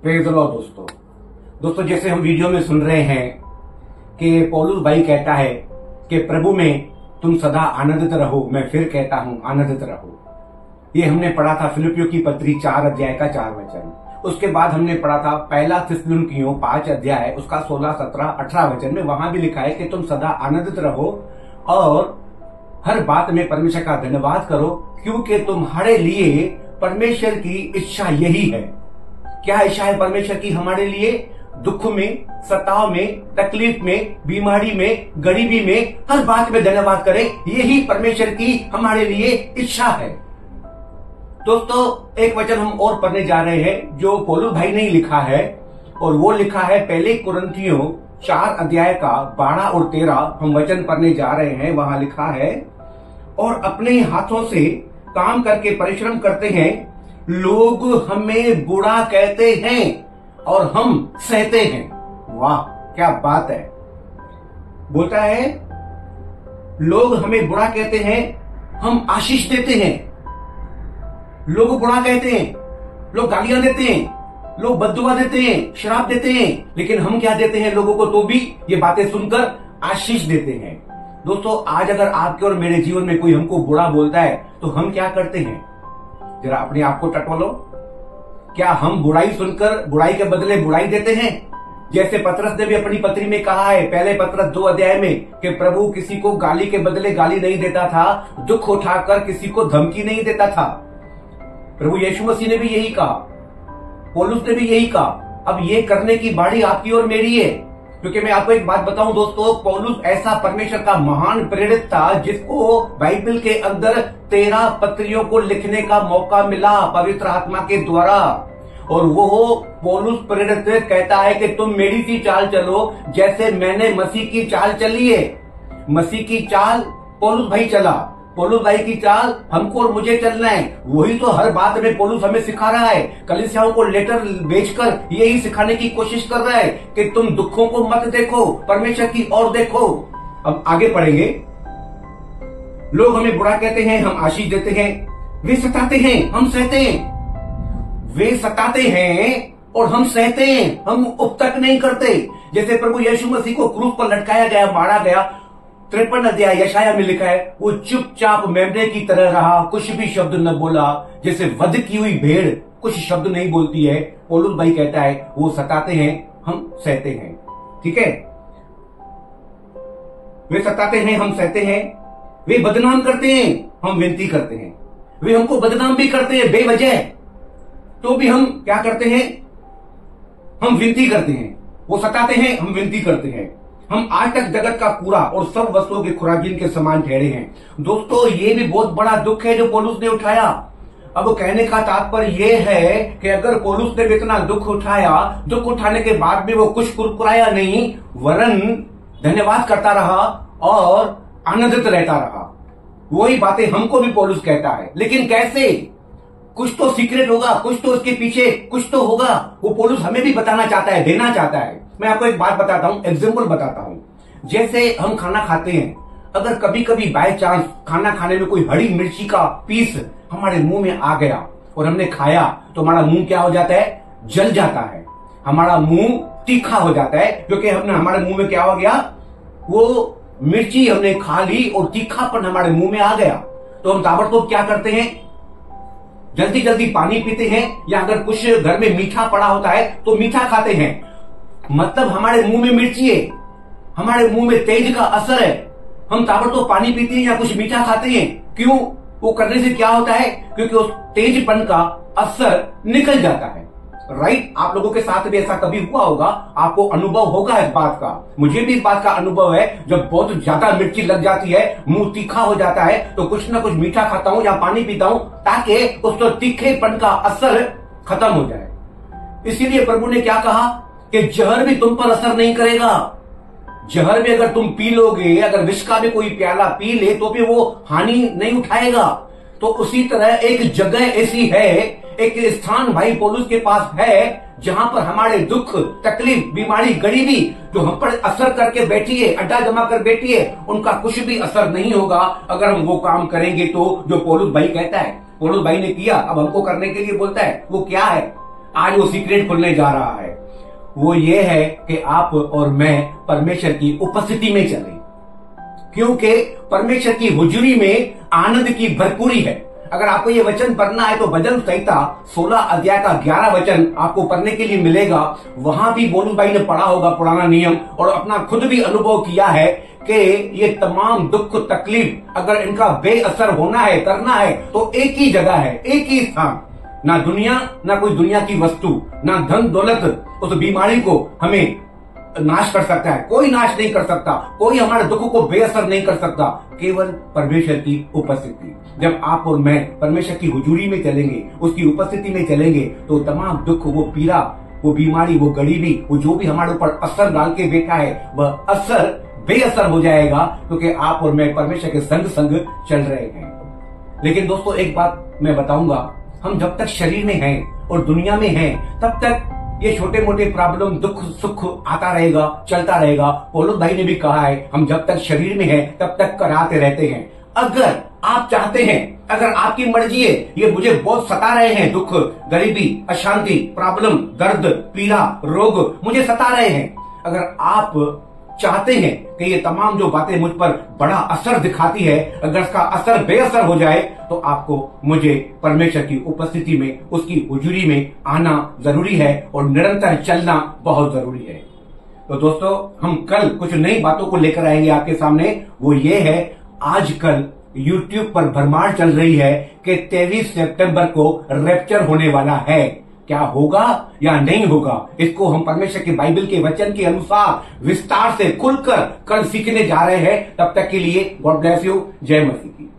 Praise the Lord दोस्तों जैसे हम वीडियो में सुन रहे हैं कि पौलुस भाई कहता है कि प्रभु में तुम सदा आनंदित रहो, मैं फिर कहता हूं आनंदित रहो। ये हमने पढ़ा था फिलिपियों की पत्री 4 अध्याय का 4 वचन। उसके बाद हमने पढ़ा था पहला थिस्सलुनीकियों 5 अध्याय उसका 16, 17, 18 वचन में। वहां भी लिखा है कि तुम सदा आनंदित रहो और हर बात में परमेश्वर का धन्यवाद करो, क्योंकि तुम्हारे लिए परमेश्वर की इच्छा यही है। क्या इच्छा है परमेश्वर की हमारे लिए? दुख में, सताव में, तकलीफ में, बीमारी में, गरीबी में, हर बात में धन्यवाद करें, यही परमेश्वर की हमारे लिए इच्छा है। दोस्तों एक वचन हम और पढ़ने जा रहे हैं जो पौलुस भाई ने लिखा है, और वो लिखा है पहले कुरिन्थियों 4 अध्याय का 12 और 13 हम वचन पढ़ने जा रहे हैं। वहां लिखा है, और अपने हाथों से काम करके परिश्रम करते हैं, लोग हमें बुरा कहते हैं और हम सहते हैं। वाह क्या बात है। बोलता है लोग हमें बुरा कहते हैं, हम आशीष देते हैं। लोग बुरा कहते हैं, लोग गालियां देते हैं, लोग बद्दुआ देते हैं, श्राप देते हैं, लेकिन हम क्या देते हैं लोगों को? तो भी ये बातें सुनकर आशीष देते हैं। दोस्तों आज अगर आपके और मेरे जीवन में कोई हमको बुरा बोलता है तो हम क्या करते हैं? जरा अपने आप को टटोलो। क्या हम बुराई सुनकर बुराई के बदले बुराई देते हैं? जैसे पतरस ने भी अपनी पत्री में कहा है पहले पतरस 2 अध्याय में कि प्रभु किसी को गाली के बदले गाली नहीं देता था, दुख उठाकर किसी को धमकी नहीं देता था। प्रभु यीशु मसीह ने भी यही कहा, पौलुस ने भी यही कहा। अब ये करने की बारी आपकी और मेरी है, क्योंकि मैं आपको एक बात बताऊं दोस्तों, पौलुस ऐसा परमेश्वर का महान प्रेरित था जिसको बाइबल के अंदर 13 पत्रियों को लिखने का मौका मिला पवित्र आत्मा के द्वारा। और वो पौलुस प्रेरित कहता है कि तुम मेरी सी चाल चलो जैसे मैंने मसीह की चाल चली है। मसीह की चाल पौलुस भाई चला, पौलुस भाई की चाल हमको और मुझे चलना है। वही तो हर बात में पौलुस हमें सिखा रहा है। कलीसियाओं को लेटर भेजकर यही सिखाने की कोशिश कर रहा है कि तुम दुखों को मत देखो, परमेश्वर की ओर देखो। अब आगे पढ़ेंगे। लोग हमें बुरा कहते हैं, हम आशीष देते हैं। वे सताते हैं, हम सहते हैं। वे सताते हैं और हम सहते हैं, हम उपतक नहीं करते। जैसे प्रभु यीशु मसीह को क्रूस पर लटकाया गया, मारा गया, 53 अध्याय यशाया में लिखा है, वो चुपचाप मेमने की तरह रहा, कुछ भी शब्द न बोला। जैसे वध की हुई भेड़ कुछ शब्द नहीं बोलती है। पौलुस भाई कहता है वो सताते हैं, हम सहते हैं। ठीक है, वे सताते हैं, हम सहते हैं। वे बदनाम करते हैं, हम विनती करते हैं। वे हमको बदनाम भी करते हैं बेवजह, तो भी हम क्या करते हैं? हम विनती करते हैं। वो सताते हैं, हम विनती करते हैं। हम आज तक जगत का पूरा और सब वस्तुओं के खुराकीन के समान ठहरे हैं। दोस्तों ये भी बहुत बड़ा दुख है जो पौलुस ने उठाया। अब कहने का तात्पर्य यह है कि अगर पौलुस ने इतना दुख उठाया, दुख उठाने के बाद भी वो कुछ कुरकुराया नहीं, वरन धन्यवाद करता रहा और आनंदित रहता रहा। वही बातें हमको भी पौलुस कहता है, लेकिन कैसे? कुछ तो सीक्रेट होगा, कुछ तो उसके पीछे कुछ तो होगा। वो पौलुस हमें भी बताना चाहता है, देना चाहता है। मैं आपको एक बात बताता हूं, एग्जाम्पल बताता हूं। जैसे हम खाना खाते हैं, अगर कभी कभी बाय चांस खाना खाने में कोई हरी मिर्ची का पीस हमारे मुंह में आ गया और हमने खाया, तो हमारा मुंह क्या हो जाता है? जल जाता है। हमारा मुंह तीखा हो जाता है, क्योंकि हमारे मुंह में क्या हो गया? वो मिर्ची हमने खा ली और तीखापन हमारे मुंह में आ गया। तो हम ताबड़तोड़ क्या करते हैं? जल्दी जल्दी पानी पीते हैं, या अगर कुछ घर में मीठा पड़ा होता है तो मीठा खाते हैं। मतलब हमारे मुंह में मिर्ची है, हमारे मुंह में तेज का असर है, हम ताबड़तोड़ पानी पीते हैं या कुछ मीठा खाते हैं। क्यों? वो करने से क्या होता है? क्योंकि उस तेजपन का असर निकल जाता है। राइट? आप लोगों के साथ भी ऐसा कभी हुआ होगा, आपको अनुभव होगा इस बात का। मुझे भी इस बात का अनुभव है, जब बहुत ज्यादा मिर्ची लग जाती है, मुंह तीखा हो जाता है, तो कुछ ना कुछ मीठा खाता हूं या पानी पीता हूं, ताकि उस तो तीखेपन का असर खत्म हो जाए। इसीलिए प्रभु ने क्या कहा कि जहर भी तुम पर असर नहीं करेगा। जहर भी अगर तुम पी लोगे, अगर विष का भी कोई प्याला पी ले, तो भी वो हानि नहीं उठाएगा। तो उसी तरह एक जगह ऐसी है, एक स्थान भाई पौलुस के पास है, जहां पर हमारे दुख, तकलीफ, बीमारी, गरीबी जो हम पर असर करके बैठी है, अड्डा जमा कर बैठी है, उनका कुछ भी असर नहीं होगा अगर हम वो काम करेंगे तो जो पौलुस भाई कहता है। पौलुस भाई ने किया, अब हमको करने के लिए बोलता है। वो क्या है? आज वो सीक्रेट खुलने जा रहा है। वो ये है कि आप और मैं परमेश्वर की उपस्थिति में चलें, क्योंकि परमेश्वर की हुजूरी में आनंद की भरपूरी है। अगर आपको ये वचन पढ़ना है तो भजन संहिता 16 अध्याय का 11 वचन आपको पढ़ने के लिए मिलेगा। वहां भी बोलू भाई ने पढ़ा होगा पुराना नियम और अपना खुद भी अनुभव किया है कि ये तमाम दुख तकलीफ अगर इनका बेअसर होना है, करना है, तो एक ही जगह है, एक ही स्थान। ना दुनिया, ना कोई दुनिया की वस्तु, ना धन दौलत उस बीमारी को हमें नाश कर सकता है। कोई नाश नहीं कर सकता, कोई हमारे दुख को बेअसर नहीं कर सकता, केवल परमेश्वर की उपस्थिति। जब आप और मैं परमेश्वर की हुजूरी में चलेंगे, उसकी उपस्थिति में चलेंगे, तो तमाम दुख, वो पीड़ा, वो बीमारी, वो गरीबी, वो जो भी हमारे ऊपर असर डाल के बैठा है, वह असर बेअसर हो जाएगा, क्योंकि आप और मैं परमेश्वर के संग संग चल रहे हैं। लेकिन दोस्तों एक बात मैं बताऊंगा, हम जब तक शरीर में हैं और दुनिया में हैं, तब तक ये छोटे मोटे प्रॉब्लम, दुख सुख आता रहेगा, चलता रहेगा। पौलुस भाई ने भी कहा है, हम जब तक शरीर में हैं तब तक कराते रहते हैं। अगर आप चाहते हैं, अगर आपकी मर्जी है, ये मुझे बहुत सता रहे हैं, दुख, गरीबी, अशांति, प्रॉब्लम, दर्द, पीड़ा, रोग मुझे सता रहे हैं, अगर आप चाहते हैं कि ये तमाम जो बातें मुझ पर बड़ा असर दिखाती है, अगर इसका असर बेअसर हो जाए, तो आपको मुझे परमेश्वर की उपस्थिति में, उसकी हुजूरी में आना जरूरी है और निरंतर चलना बहुत जरूरी है। तो दोस्तों, हम कल कुछ नई बातों को लेकर आएंगे आपके सामने। वो ये है, आजकल YouTube पर भरमार चल रही है कि 23 सितंबर को रैप्चर होने वाला है। क्या होगा या नहीं होगा, इसको हम परमेश्वर के बाइबल के वचन के अनुसार विस्तार से खुलकर कल सीखने जा रहे हैं। तब तक के लिए गॉड ब्लेस यू। जय मसीह की।